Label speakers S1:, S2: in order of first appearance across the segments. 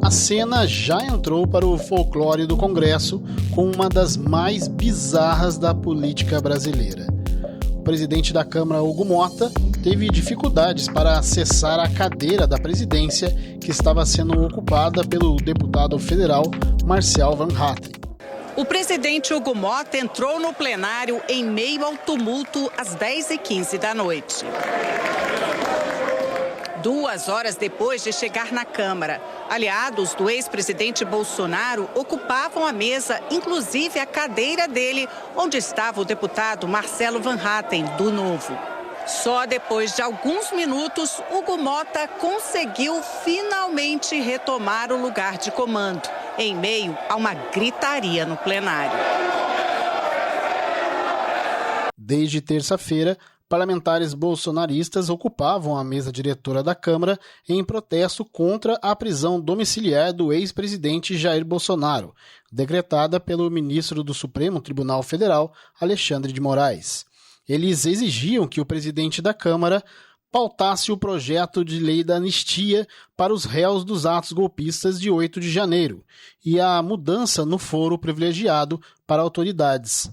S1: A cena já entrou para o folclore do Congresso com uma das mais bizarras da política brasileira. O presidente da Câmara, Hugo Motta, teve dificuldades para acessar a cadeira da presidência que estava sendo ocupada pelo deputado federal Marcel Van Hatten.
S2: O presidente Hugo Motta entrou no plenário em meio ao tumulto às 10h15 da noite. 2 horas depois de chegar na Câmara, aliados do ex-presidente Bolsonaro ocupavam a mesa, inclusive a cadeira dele, onde estava o deputado Marcelo Van Hatten, do Novo. Só depois de alguns minutos, Hugo Motta conseguiu finalmente retomar o lugar de comando, em meio a uma gritaria no plenário.
S1: Desde terça-feira, parlamentares bolsonaristas ocupavam a mesa diretora da Câmara em protesto contra a prisão domiciliar do ex-presidente Jair Bolsonaro, decretada pelo ministro do Supremo Tribunal Federal, Alexandre de Moraes. Eles exigiam que o presidente da Câmara pautasse o projeto de lei da anistia para os réus dos atos golpistas de 8 de janeiro e a mudança no foro privilegiado para autoridades.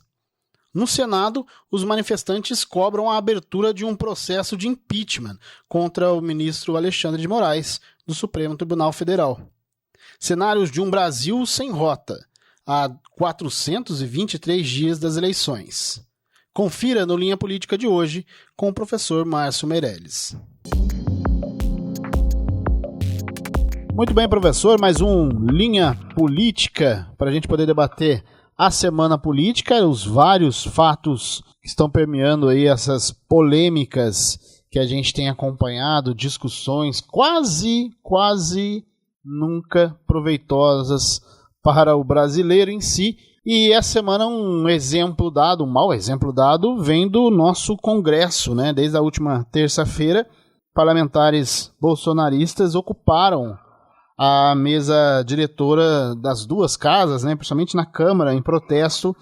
S1: No Senado, os manifestantes cobram a abertura de um processo de impeachment contra o ministro Alexandre de Moraes, do Supremo Tribunal Federal. Cenários de um Brasil sem rota, há 423 dias das eleições. Confira no Linha Política de hoje com o professor Márcio Meirelles. Muito bem, professor, mais um Linha Política para a gente poder debater a semana política, os vários fatos que estão permeando aí essas polêmicas que a gente tem acompanhado, discussões quase nunca proveitosas para o brasileiro em si. E essa semana um mau exemplo dado, vem do nosso Congresso, né? Desde a última terça-feira, parlamentares bolsonaristas ocuparam a mesa diretora das duas casas, né? Principalmente na Câmara, em protesto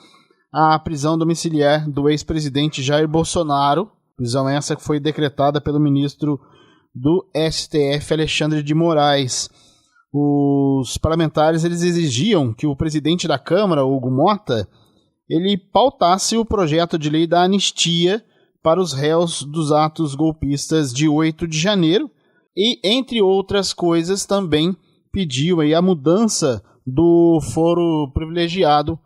S1: à prisão domiciliar do ex-presidente Jair Bolsonaro. Prisão essa que foi decretada pelo ministro do STF, Alexandre de Moraes. Os parlamentares eles exigiam que o presidente da Câmara, Hugo Motta, ele pautasse o projeto de lei da anistia para os réus dos atos golpistas de 8 de janeiro e, entre outras coisas, também pediu aí a mudança do foro privilegiado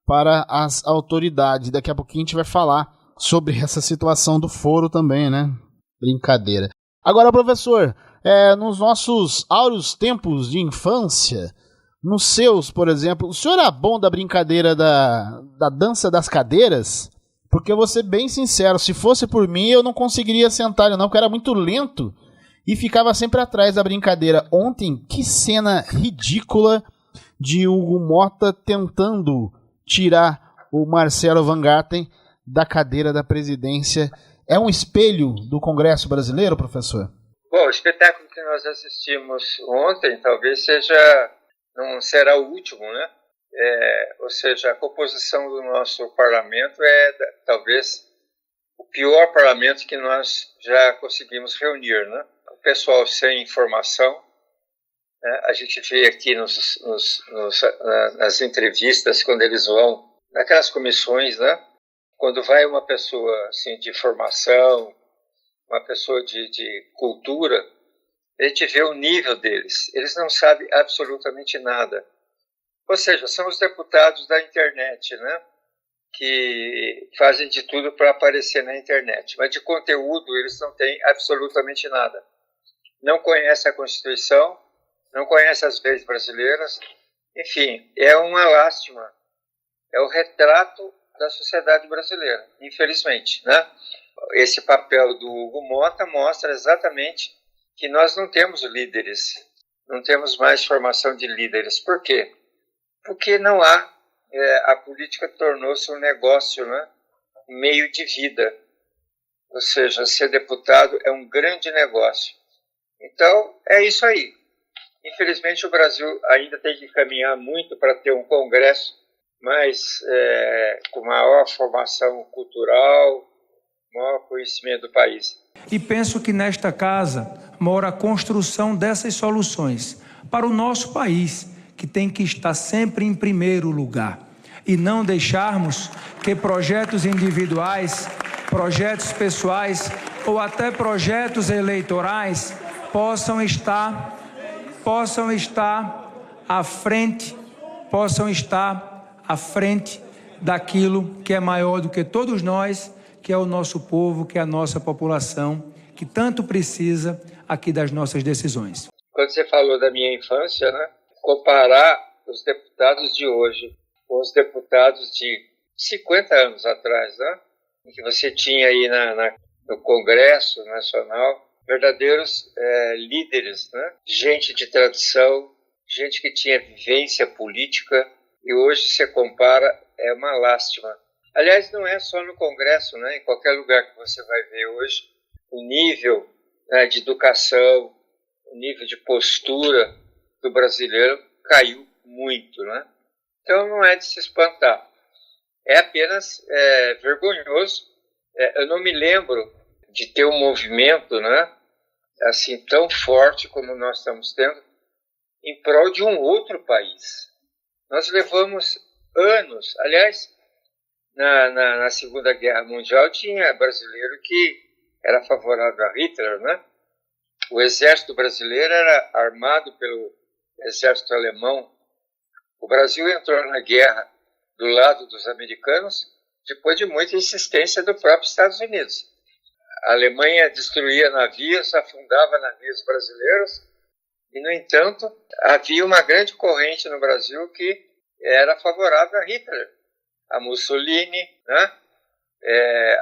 S1: para as autoridades. Daqui a pouquinho a gente vai falar sobre essa situação do foro também, né? Brincadeira. Agora, professor, nos nossos áureos tempos de infância, nos seus, por exemplo, o senhor era bom da brincadeira da dança das cadeiras? Porque eu vou ser bem sincero, se fosse por mim eu não conseguiria sentar não, porque era muito lento e ficava sempre atrás da brincadeira. Ontem, que cena ridícula de Hugo Motta tentando tirar o Marcelo Van Hatten da cadeira da presidência. É um espelho do Congresso brasileiro, professor?
S3: Bom, o espetáculo que nós assistimos ontem talvez não será o último, né? Ou seja, a composição do nosso parlamento talvez o pior parlamento que nós já conseguimos reunir, né? O pessoal sem informação, né? A gente vê aqui nas entrevistas, quando eles vão, naquelas comissões, né? Quando vai uma pessoa assim, de formação, uma pessoa de cultura, a gente vê o nível deles. Eles não sabem absolutamente nada. Ou seja, são os deputados da internet, né? Que fazem de tudo para aparecer na internet. Mas de conteúdo eles não têm absolutamente nada. Não conhecem a Constituição, não conhecem as leis brasileiras. Enfim, é uma lástima. É o retrato da sociedade brasileira, infelizmente, né? Esse papel do Hugo Motta mostra exatamente que nós não temos líderes, não temos mais formação de líderes. Por quê? Porque não há, a política tornou-se um negócio, né? Um meio de vida. Ou seja, ser deputado é um grande negócio. Então, é isso aí. Infelizmente, o Brasil ainda tem que caminhar muito para ter um Congresso mas com maior formação cultural, maior conhecimento do país.
S4: E penso que nesta casa mora a construção dessas soluções para o nosso país, que tem que estar sempre em primeiro lugar, e não deixarmos que projetos individuais, projetos pessoais ou até projetos eleitorais possam estar à frente daquilo que é maior do que todos nós, que é o nosso povo, que é a nossa população, que tanto precisa aqui das nossas decisões.
S3: Quando você falou da minha infância, né, comparar os deputados de hoje com os deputados de 50 anos atrás, né, em que você tinha aí no Congresso Nacional verdadeiros líderes, né, gente de tradição, gente que tinha vivência política, e hoje você compara, é uma lástima. Aliás, não é só no Congresso, né, em qualquer lugar que você vai ver hoje, o nível, né, de educação, o nível de postura do brasileiro caiu muito, né? Então não é de se espantar. É apenas vergonhoso. Eu não me lembro de ter um movimento, né, assim tão forte como nós estamos tendo em prol de um outro país. Nós levamos anos. Aliás, na Segunda Guerra Mundial tinha brasileiro que era favorável a Hitler, né? O exército brasileiro era armado pelo exército alemão. O Brasil entrou na guerra do lado dos americanos depois de muita insistência do próprio Estados Unidos. A Alemanha destruía navios, afundava navios brasileiros e, no entanto, havia uma grande corrente no Brasil que era favorável a Hitler, a Mussolini, né?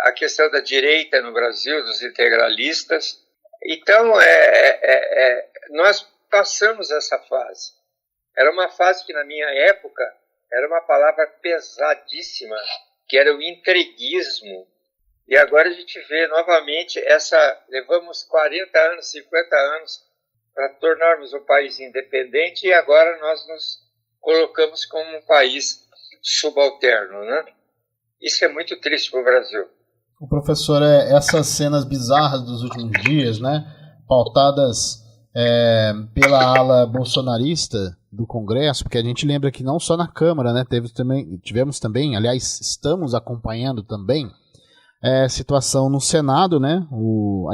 S3: A questão da direita no Brasil, dos integralistas. Então, nós passamos essa fase. Era uma fase que, na minha época, era uma palavra pesadíssima, que era o entreguismo. E agora a gente vê novamente levamos 40 anos, 50 anos para tornarmos um país independente, e agora nós nos colocamos como um país subalterno, né? Isso é muito triste para o Brasil.
S1: O professor, essas cenas bizarras dos últimos dias, né, pautadas pela ala bolsonarista do Congresso, porque a gente lembra que não só na Câmara, né, tivemos também, aliás, estamos acompanhando também situação no Senado, né, o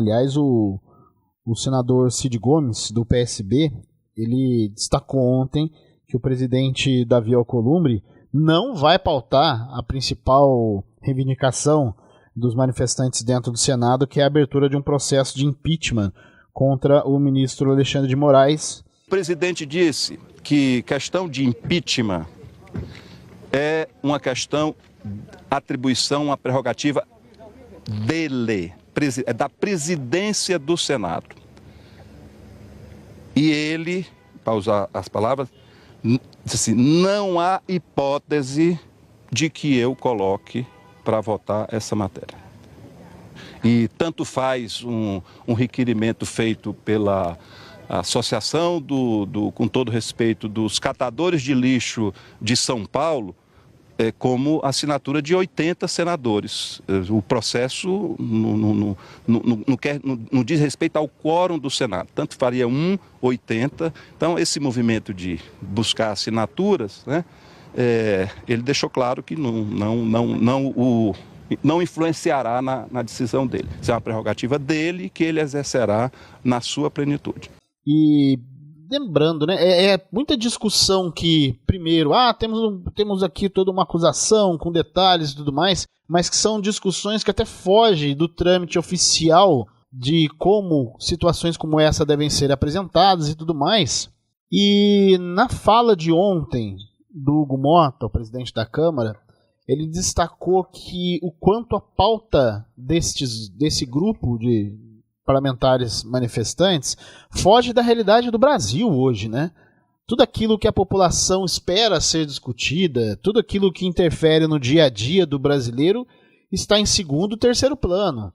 S1: senador Cid Gomes, do PSB, ele destacou ontem que o presidente Davi Alcolumbre não vai pautar a principal reivindicação dos manifestantes dentro do Senado, que é a abertura de um processo de impeachment contra o ministro Alexandre de Moraes.
S5: O presidente disse que questão de impeachment é uma questão, atribuição, uma prerrogativa dele, da presidência do Senado. E ele, para usar as palavras, disse assim: não há hipótese de que eu coloque para votar essa matéria. E tanto faz um requerimento feito pela Associação, com todo respeito, dos catadores de lixo de São Paulo, como assinatura de 80 senadores. O processo não diz respeito ao quórum do Senado, tanto faria 80. Então, esse movimento de buscar assinaturas, né, ele deixou claro que não influenciará na decisão dele. Isso é uma prerrogativa dele, que ele exercerá na sua plenitude.
S1: E lembrando, né, muita discussão que, primeiro, temos aqui toda uma acusação com detalhes e tudo mais, mas que são discussões que até fogem do trâmite oficial de como situações como essa devem ser apresentadas e tudo mais. E na fala de ontem do Hugo Mota, o presidente da Câmara, ele destacou que o quanto a pauta desse grupo de parlamentares manifestantes foge da realidade do Brasil hoje, né? Tudo aquilo que a população espera ser discutida, tudo aquilo que interfere no dia a dia do brasileiro está em segundo, terceiro plano.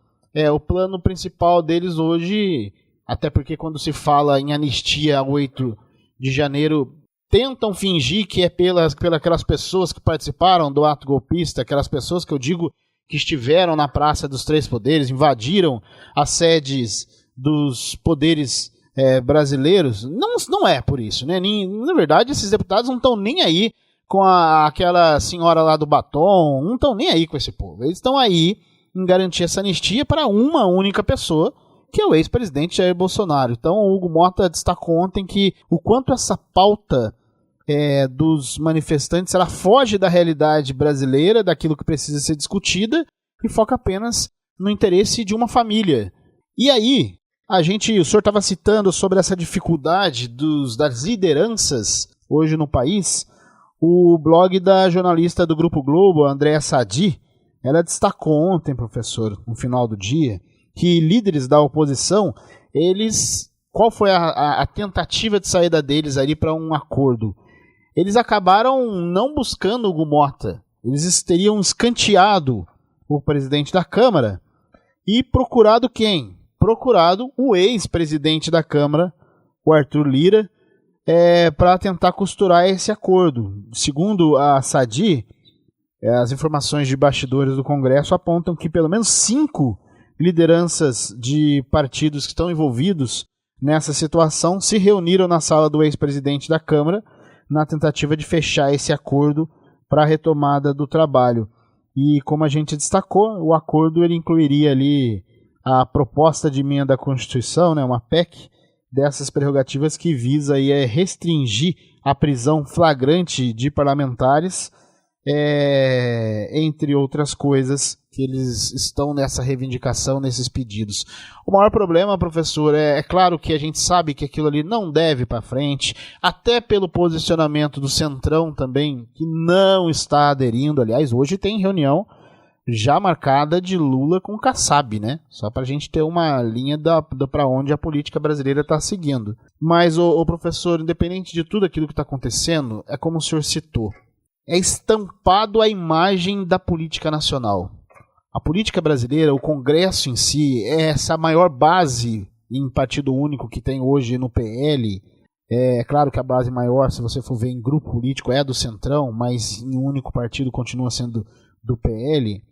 S1: O plano principal deles hoje, até porque quando se fala em anistia a 8 de janeiro, tentam fingir que é pelas aquelas pessoas que participaram do ato golpista, aquelas pessoas que eu digo que estiveram na Praça dos Três Poderes, invadiram as sedes dos poderes brasileiros, não é por isso, né? Na verdade, esses deputados não estão nem aí com aquela senhora lá do batom, não estão nem aí com esse povo. Eles estão aí em garantir essa anistia para uma única pessoa, que é o ex-presidente Jair Bolsonaro. Então o Hugo Mota destacou ontem que o quanto essa pauta dos manifestantes, ela foge da realidade brasileira, daquilo que precisa ser discutida, e foca apenas no interesse de uma família. E aí, o senhor estava citando sobre essa dificuldade das lideranças hoje no país. O blog da jornalista do Grupo Globo, Andréa Sadi, ela destacou ontem, professor, no final do dia, que líderes da oposição, qual foi a tentativa de saída deles ali para um acordo? Eles acabaram não buscando Hugo Mota. Eles teriam escanteado o presidente da Câmara e procurado quem? Procurado o ex-presidente da Câmara, o Arthur Lira, para tentar costurar esse acordo. Segundo a Sadi, as informações de bastidores do Congresso apontam que pelo menos 5 lideranças de partidos que estão envolvidos nessa situação se reuniram na sala do ex-presidente da Câmara na tentativa de fechar esse acordo para a retomada do trabalho. E como a gente destacou, o acordo ele incluiria ali a proposta de emenda à Constituição, né, uma PEC, dessas prerrogativas que visa aí, restringir a prisão flagrante de parlamentares, entre outras coisas que eles estão nessa reivindicação, nesses pedidos. O maior problema, professor, é claro que a gente sabe que aquilo ali não deve para frente, até pelo posicionamento do Centrão também, que não está aderindo. Aliás, hoje tem reunião já marcada de Lula com Kassab, né? Só para a gente ter uma linha para onde a política brasileira está seguindo. Mas, o professor, independente de tudo aquilo que está acontecendo, é como o senhor citou, é estampado a imagem da política nacional. A política brasileira, o Congresso em si, é essa maior base em partido único que tem hoje no PL. É claro que a base maior, se você for ver em grupo político, é do Centrão, mas em um único partido continua sendo do PL.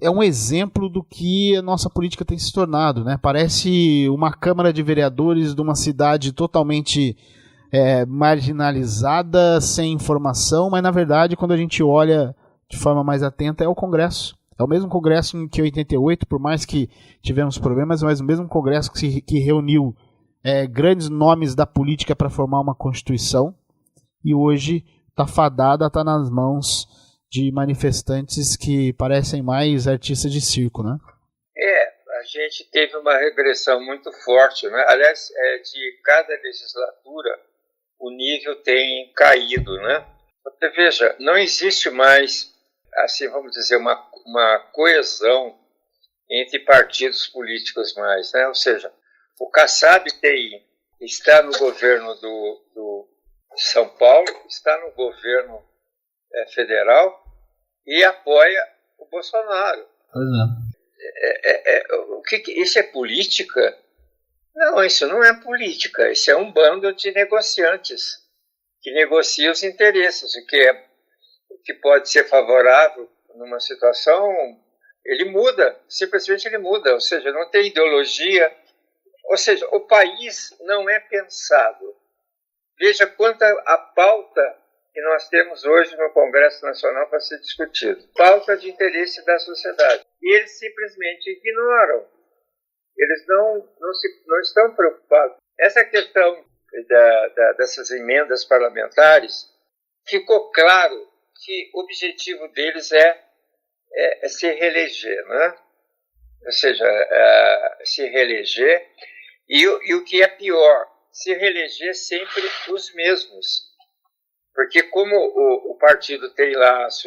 S1: É um exemplo do que a nossa política tem se tornado, né? Parece uma Câmara de Vereadores de uma cidade totalmente marginalizada, sem informação, mas na verdade, quando a gente olha de forma mais atenta, é o Congresso. É o mesmo Congresso que em 88, por mais que tivemos problemas, mas o mesmo Congresso que reuniu grandes nomes da política para formar uma Constituição, e hoje está fadada, está nas mãos de manifestantes que parecem mais artistas de circo, né?
S3: A gente teve uma regressão muito forte, né? Aliás, de cada legislatura o nível tem caído, né? Você veja, não existe mais, assim, vamos dizer, uma coesão entre partidos políticos mais, né? Ou seja, o Kassab está no governo do São Paulo, está no governo federal e apoia o Bolsonaro.
S1: Pois
S3: Isso é política? Não, isso não é política. Isso é um bando de negociantes que negociam os interesses. O que pode ser favorável numa situação, ele muda, simplesmente ele muda. Ou seja, não tem ideologia. Ou seja, o país não é pensado. Veja quanta a pauta que nós temos hoje no Congresso Nacional para ser discutido. Pauta de interesse da sociedade. E eles simplesmente ignoram. Eles não estão preocupados. Essa questão dessas emendas parlamentares, ficou claro que o objetivo deles é se reeleger, né? Ou seja, se reeleger, e o que é pior, se reeleger sempre os mesmos. Porque como o partido tem lá as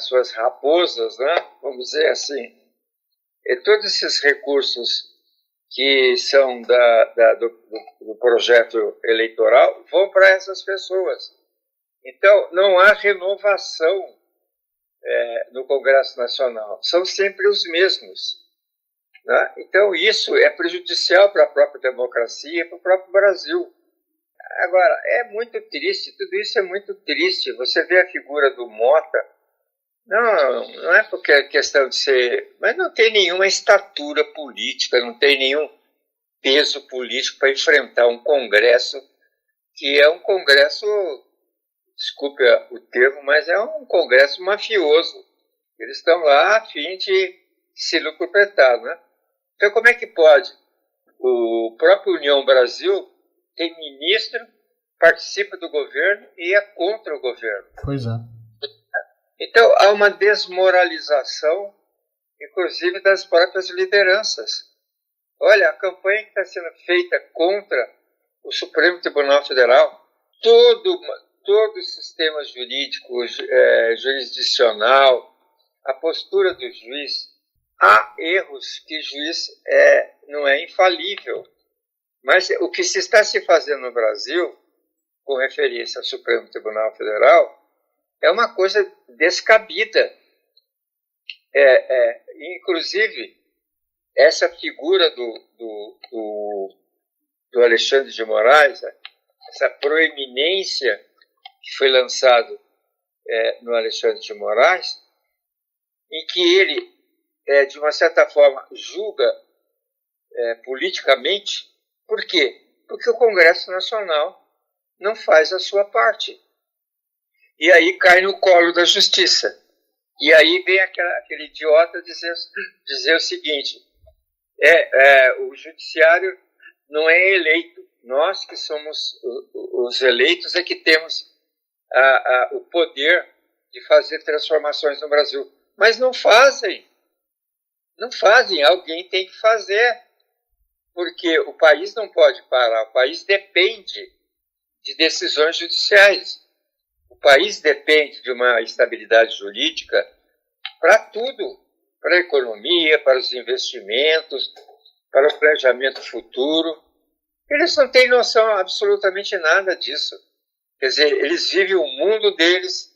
S3: suas raposas, né? Vamos dizer assim, todos esses recursos que são do projeto eleitoral vão para essas pessoas. Então, não há renovação no Congresso Nacional. São sempre os mesmos. Né? Então, isso é prejudicial para a própria democracia e para o próprio Brasil. Agora, é muito triste, tudo isso é muito triste. Você vê a figura do Mota, não é porque é questão de ser... Mas não tem nenhuma estatura política, não tem nenhum... peso político para enfrentar um Congresso que é um Congresso, desculpe o termo, mas é um Congresso mafioso. Eles estão lá a fim de se lucrupletar, né? Então, como é que pode? O próprio União Brasil tem ministro, participa do governo e é contra o governo.
S1: Pois é.
S3: Então, há uma desmoralização, inclusive das próprias lideranças. Olha, a campanha que está sendo feita contra o Supremo Tribunal Federal, todo o sistema jurídico, jurisdicional, a postura do juiz, há erros que o juiz não é infalível. Mas o que se está se fazendo no Brasil, com referência ao Supremo Tribunal Federal, é uma coisa descabida. Inclusive, essa figura do Alexandre de Moraes, essa proeminência que foi lançado no Alexandre de Moraes, em que ele, de uma certa forma, julga politicamente. Por quê? Porque o Congresso Nacional não faz a sua parte. E aí cai no colo da justiça. E aí vem aquele idiota dizer o seguinte, o judiciário não é eleito. Nós que somos os eleitos é que temos o poder de fazer transformações no Brasil. Mas não fazem. Não fazem. Alguém tem que fazer. Porque o país não pode parar. O país depende de decisões judiciais. O país depende de uma estabilidade jurídica para tudo. Para a economia, para os investimentos, para o planejamento futuro. Eles não têm noção absolutamente nada disso. Quer dizer, eles vivem o mundo deles,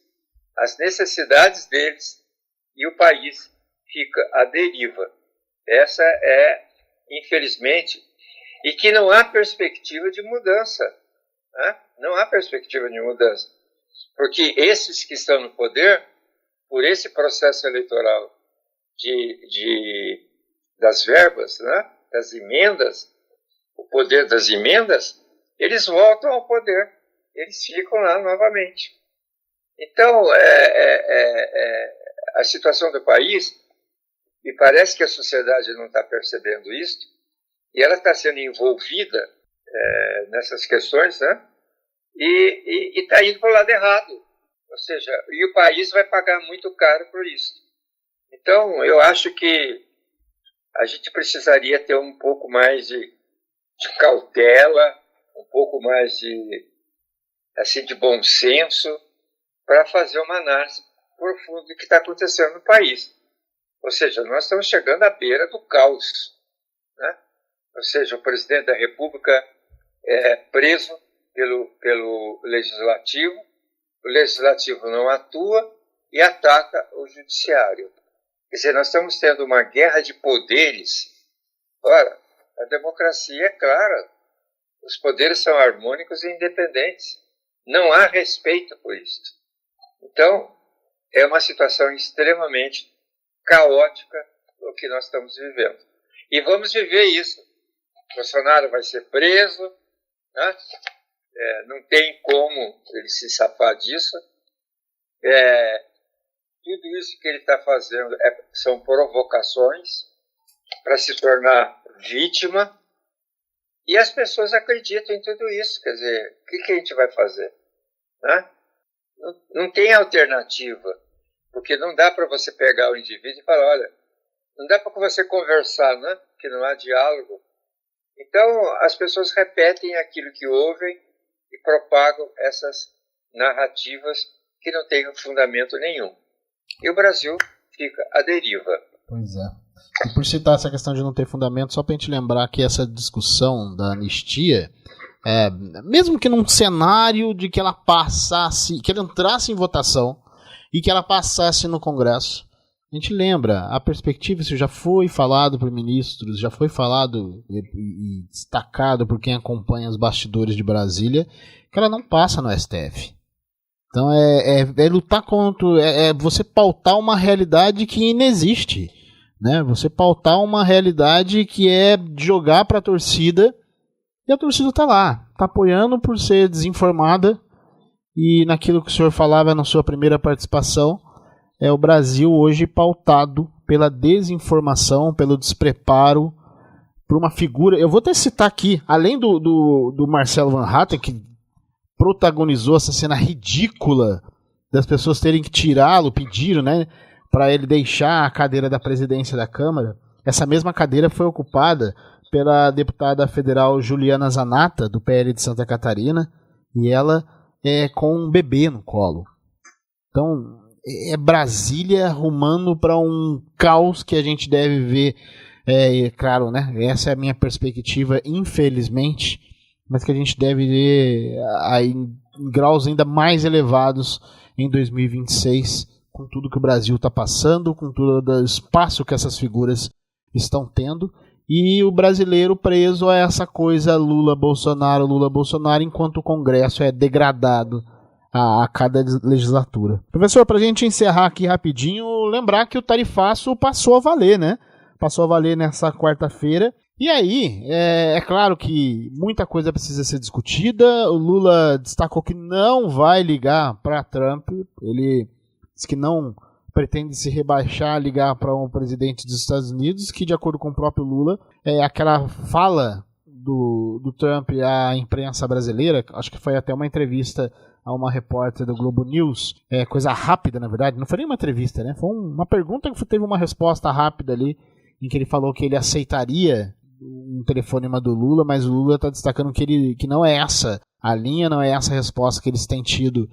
S3: as necessidades deles, e o país fica à deriva. Essa é, infelizmente, e que não há perspectiva de mudança. Né? Não há perspectiva de mudança. Porque esses que estão no poder, por esse processo eleitoral das verbas, né? Das emendas, o poder das emendas, eles voltam ao poder. Eles ficam lá novamente. Então, a situação do país, e parece que a sociedade não está percebendo isso, e ela está sendo envolvida nessas questões, né? E está indo para o lado errado. Ou seja, e o país vai pagar muito caro por isso. Então, eu acho que a gente precisaria ter um pouco mais de cautela, um pouco mais de bom senso, para fazer uma análise profunda do que está acontecendo no país. Ou seja, nós estamos chegando à beira do caos. Né? Ou seja, o presidente da República é preso pelo Legislativo, o Legislativo não atua e ataca o Judiciário. Quer dizer, nós estamos tendo uma guerra de poderes. Ora, a democracia é clara. Os poderes são harmônicos e independentes. Não há respeito por isso. Então, é uma situação extremamente caótica o que nós estamos vivendo. E vamos viver isso. Bolsonaro vai ser preso, né? Não tem como ele se safar disso. Tudo isso que ele está fazendo são provocações para se tornar vítima. E as pessoas acreditam em tudo isso. Quer dizer, o que a gente vai fazer? Né? Não tem alternativa. Porque não dá para você pegar o indivíduo e falar, olha, não dá para você conversar, né? Porque não há diálogo. Então, as pessoas repetem aquilo que ouvem e propagam essas narrativas que não têm fundamento nenhum. E o Brasil fica à deriva.
S1: Pois é. E por citar essa questão de não ter fundamento, só para a gente lembrar que essa discussão da anistia, mesmo que num cenário de que ela passasse, que ela entrasse em votação e que ela passasse no Congresso, a gente lembra, a perspectiva, isso já foi falado por ministros, já foi falado e destacado por quem acompanha os bastidores de Brasília, que ela não passa no STF. Então é lutar contra, você pautar uma realidade que inexiste. né? Você pautar uma realidade que é jogar para a torcida, e a torcida está lá, está apoiando por ser desinformada, e naquilo que o senhor falava na sua primeira participação, é o Brasil hoje pautado pela desinformação, pelo despreparo, por uma figura... Eu vou até citar aqui, além do Marcelo Van Hatten, que protagonizou essa cena ridícula das pessoas terem que tirá-lo, pediram, né, para ele deixar a cadeira da presidência da Câmara. Essa mesma cadeira foi ocupada pela deputada federal Juliana Zanatta, do PL de Santa Catarina, e ela é com um bebê no colo. Então, é Brasília rumando para um caos que a gente deve ver, claro, né, essa é a minha perspectiva, infelizmente, mas que a gente deve ver em graus ainda mais elevados em 2026, com tudo que o Brasil está passando, com todo o espaço que essas figuras estão tendo, e o brasileiro preso a essa coisa Lula-Bolsonaro, enquanto o Congresso é degradado a cada legislatura. Professor, para a gente encerrar aqui rapidinho, lembrar que o tarifaço passou a valer, né? Passou a valer nessa quarta-feira. E aí, é claro que muita coisa precisa ser discutida. O Lula destacou que não vai ligar para Trump. Ele disse que não pretende se rebaixar, ligar para um presidente dos Estados Unidos, que, de acordo com o próprio Lula, aquela fala do Trump à imprensa brasileira, acho que foi até uma entrevista a uma repórter do Globo News, coisa rápida, na verdade, não foi nem uma entrevista, né? Foi uma pergunta que teve uma resposta rápida ali, em que ele falou que ele aceitaria um telefonema do Lula, mas o Lula está destacando que não é essa a linha, não é essa a resposta que eles têm tido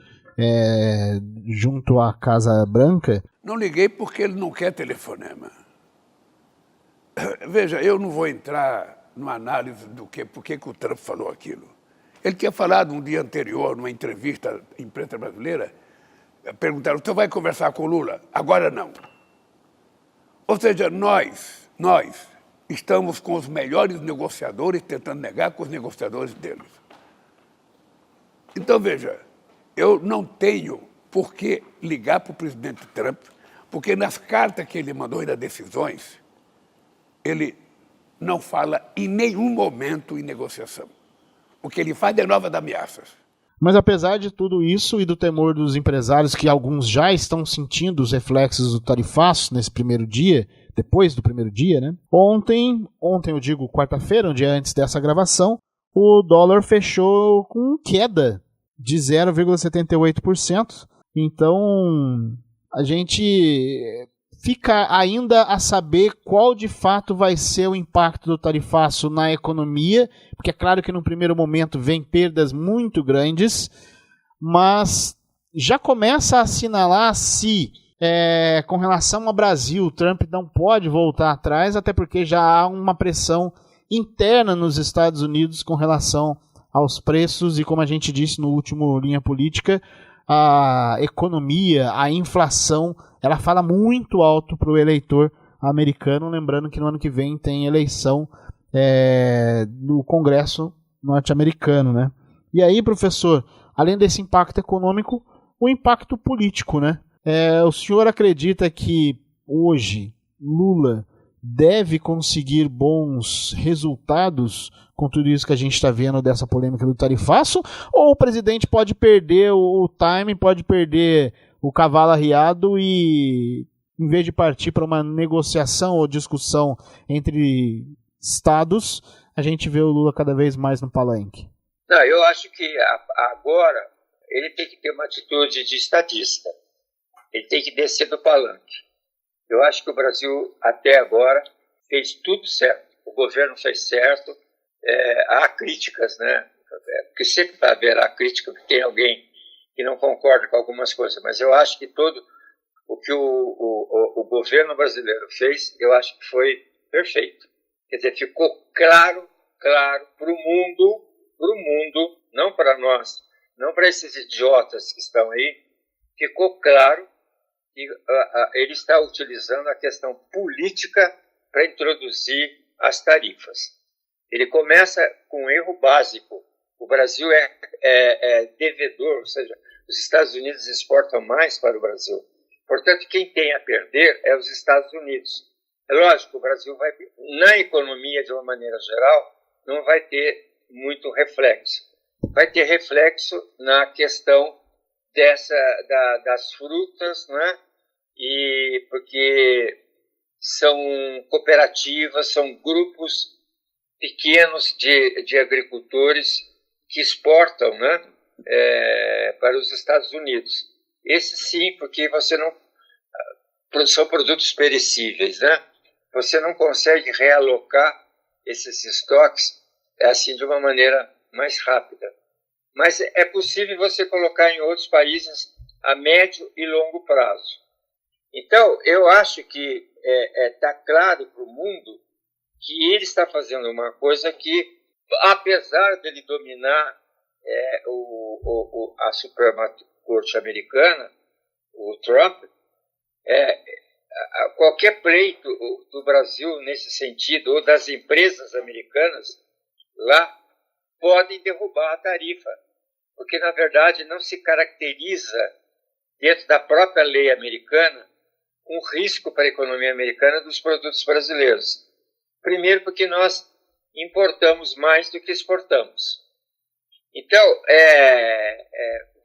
S1: junto à Casa Branca.
S6: Não liguei porque ele não quer telefonema. Veja, eu não vou entrar numa análise do por que o Trump falou aquilo. Ele tinha falado um dia anterior, numa entrevista à imprensa brasileira, perguntaram, você vai conversar com o Lula? Agora não. Ou seja, nós estamos com os melhores negociadores tentando negar com os negociadores deles. Então, veja, eu não tenho por que ligar para o presidente Trump, porque nas cartas que ele mandou e nas decisões, ele não fala em nenhum momento em negociação. O que ele faz é nova de ameaças.
S1: Mas apesar de tudo isso e do temor dos empresários, que alguns já estão sentindo os reflexos do tarifaço nesse primeiro dia, depois do primeiro dia, né? Ontem eu digo quarta-feira, um dia antes dessa gravação, o dólar fechou com queda de 0,78%. Então, a gente fica ainda a saber qual de fato vai ser o impacto do tarifaço na economia, porque é claro que no primeiro momento vem perdas muito grandes, mas já começa a assinalar se, com relação ao Brasil, o Trump não pode voltar atrás, até porque já há uma pressão interna nos Estados Unidos com relação aos preços e, como a gente disse no último Linha Política, a economia, a inflação, ela fala muito alto para o eleitor americano, lembrando que no ano que vem tem eleição no Congresso norte-americano, né? E aí, professor, além desse impacto econômico, o impacto político, né? O senhor acredita que hoje Lula deve conseguir bons resultados com tudo isso que a gente está vendo dessa polêmica do tarifaço, ou o presidente pode perder o time, pode perder o cavalo arriado e, em vez de partir para uma negociação ou discussão entre estados, a gente vê o Lula cada vez mais no palanque?
S3: Não, eu acho que agora ele tem que ter uma atitude de estadista. Ele tem que descer do palanque. Eu acho que o Brasil, até agora, fez tudo certo. O governo fez certo. Há críticas, né? Porque sempre vai haver a crítica, porque tem alguém que não concorda com algumas coisas. Mas eu acho que todo o que o governo brasileiro fez, eu acho que foi perfeito. Quer dizer, ficou claro para o mundo, não para nós, não para esses idiotas que estão aí, ficou claro que ele está utilizando a questão política para introduzir as tarifas. Ele começa com um erro básico. O Brasil é devedor, ou seja, os Estados Unidos exportam mais para o Brasil. Portanto, quem tem a perder é os Estados Unidos. É lógico, o Brasil vai, na economia de uma maneira geral, não vai ter muito reflexo. Vai ter reflexo na questão das frutas, né? E porque são cooperativas, são grupos pequenos de agricultores que exportam, né? Para os Estados Unidos. Esse sim, porque você não... São produtos perecíveis, né? Você não consegue realocar esses estoques assim de uma maneira mais rápida. Mas é possível você colocar em outros países a médio e longo prazo. Então, eu acho que está claro para o mundo que ele está fazendo uma coisa que, apesar dele dominar a Suprema Corte americana, o Trump, qualquer pleito do Brasil nesse sentido, ou das empresas americanas lá, podem derrubar a tarifa, porque, na verdade, não se caracteriza, dentro da própria lei americana, um risco para a economia americana dos produtos brasileiros. Primeiro, porque nós importamos mais do que exportamos. Então,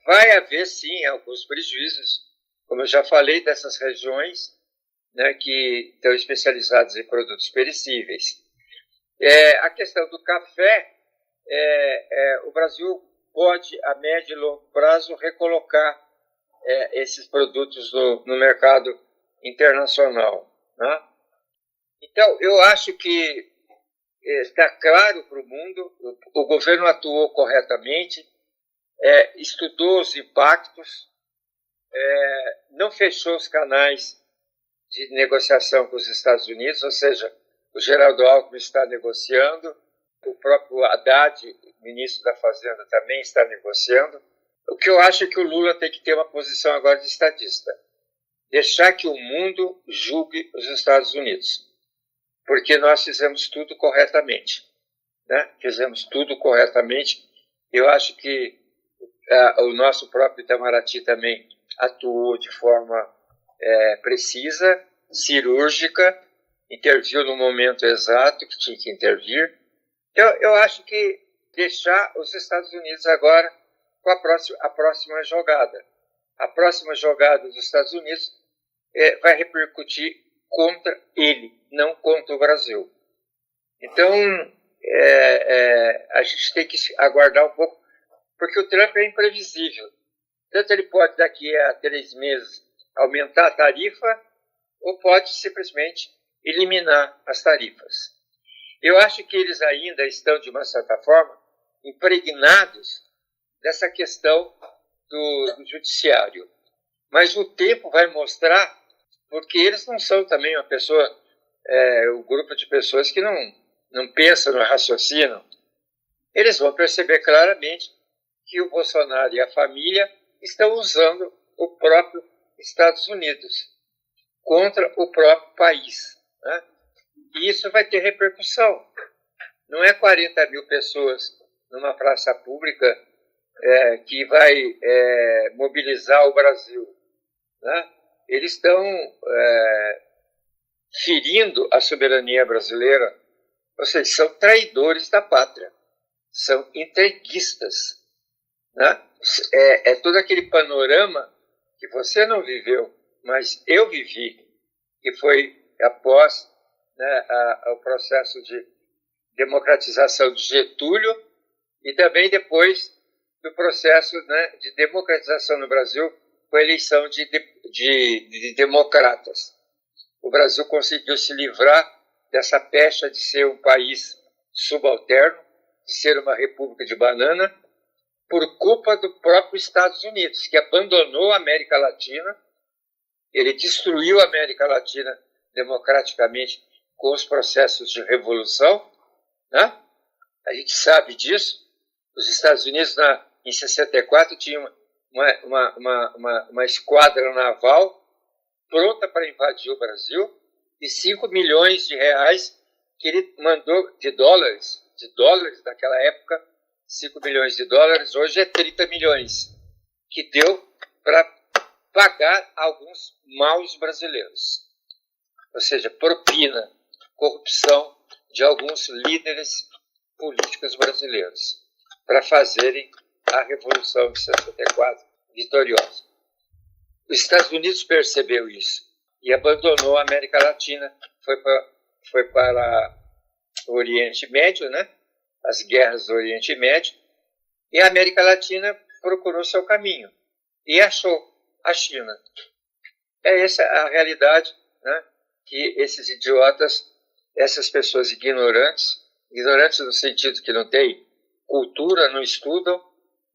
S3: vai haver, sim, alguns prejuízos, como eu já falei, dessas regiões, né, que estão especializadas em produtos perecíveis. A questão do café, o Brasil pode, a médio e longo prazo, recolocar esses produtos no mercado internacional, né? Então, eu acho que está claro para o mundo, o governo atuou corretamente, estudou os impactos, não fechou os canais de negociação com os Estados Unidos, ou seja, o Geraldo Alckmin está negociando, o próprio Haddad, ministro da Fazenda, também está negociando. O que eu acho é que o Lula tem que ter uma posição agora de estadista. Deixar que o mundo julgue os Estados Unidos. Porque nós fizemos tudo corretamente. Né? Fizemos tudo corretamente. Eu acho que o nosso próprio Itamaraty também atuou de forma precisa, cirúrgica, interviu no momento exato que tinha que intervir. Eu acho que deixar os Estados Unidos agora com a próxima jogada. A próxima jogada dos Estados Unidos vai repercutir contra ele, não contra o Brasil. Então, a gente tem que aguardar um pouco, porque o Trump é imprevisível. Tanto ele pode, daqui a 3 meses, aumentar a tarifa, ou pode simplesmente eliminar as tarifas. Eu acho que eles ainda estão, de uma certa forma, impregnados dessa questão do judiciário. Mas o tempo vai mostrar, porque eles não são também uma pessoa, um grupo de pessoas que não pensam, não raciocinam. Eles vão perceber claramente que o Bolsonaro e a família estão usando o próprio Estados Unidos contra o próprio país, né? E isso vai ter repercussão. Não é 40 mil pessoas numa praça pública que vai mobilizar o Brasil, né? Eles estão ferindo a soberania brasileira, ou seja, são traidores da pátria, são entreguistas, né? Todo aquele panorama que você não viveu, mas eu vivi, que foi após, né, o processo de democratização de Getúlio e também depois do processo, né, de democratização no Brasil com a eleição de democratas. O Brasil conseguiu se livrar dessa pecha de ser um país subalterno, de ser uma república de banana, por culpa do próprio Estados Unidos, que abandonou a América Latina. Ele destruiu a América Latina democraticamente com os processos de revolução, né? A gente sabe disso. Os Estados Unidos, em 64, tinham uma esquadra naval pronta para invadir o Brasil e 5 milhões de reais que ele mandou de dólares naquela época, 5 milhões de dólares, hoje é 30 milhões, que deu para pagar alguns maus brasileiros. ou seja, propina, corrupção de alguns líderes políticos brasileiros para fazerem a Revolução de 64 vitoriosa. Os Estados Unidos percebeu isso e abandonou a América Latina, foi para o Oriente Médio, né? As guerras do Oriente Médio, e a América Latina procurou seu caminho e achou a China. É essa a realidade, né? Que esses idiotas, essas pessoas ignorantes no sentido que não têm cultura, não estudam,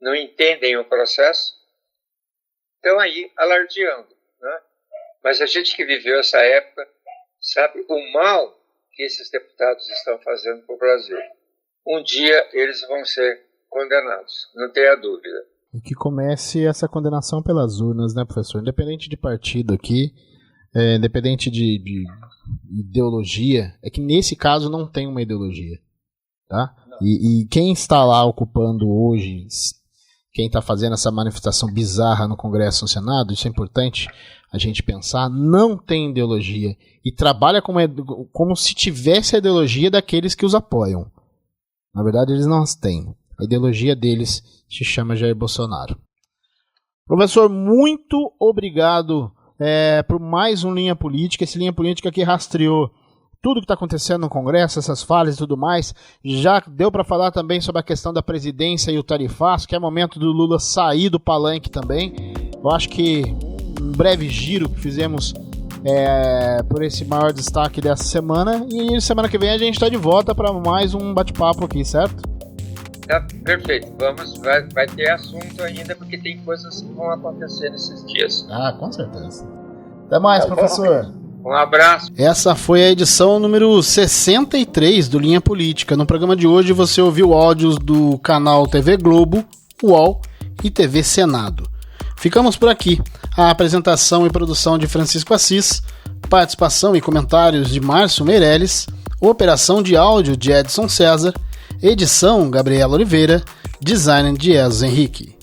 S3: não entendem o processo, estão aí alardeando, né? Mas a gente que viveu essa época sabe o mal que esses deputados estão fazendo para o Brasil. Um dia eles vão ser condenados, não tenha dúvida.
S1: E que comece essa condenação pelas urnas, né, professor? Independente de partido aqui, independente de ideologia, é que nesse caso não tem uma ideologia, tá? E quem está lá ocupando hoje, quem está fazendo essa manifestação bizarra no Congresso e no Senado, isso é importante a gente pensar, não tem ideologia e trabalha como se tivesse a ideologia daqueles que os apoiam. Na verdade, eles não as têm. A ideologia deles se chama Jair Bolsonaro. Professor, muito obrigado por mais um Linha Política. Esse Linha Política que rastreou tudo que está acontecendo no Congresso, essas falhas e tudo mais. Já deu para falar também sobre a questão da presidência e o tarifaço, que é momento do Lula sair do palanque também. Eu acho que um breve giro que fizemos por esse maior destaque dessa semana. E semana que vem a gente está de volta para mais um bate-papo aqui, certo?
S3: Tá, perfeito. Vai ter assunto ainda, porque tem coisas que vão acontecer nesses dias.
S1: Ah, com certeza. Até mais, professor.
S3: Um abraço.
S1: Essa foi a edição número 63 do Linha Política. No programa de hoje você ouviu áudios do canal TV Globo, UOL e TV Senado. Ficamos por aqui. A apresentação e produção de Francisco Assis, participação e comentários de Márcio Meirelles, operação de áudio de Edson César, edição Gabriela Oliveira, design de Jesus Henrique.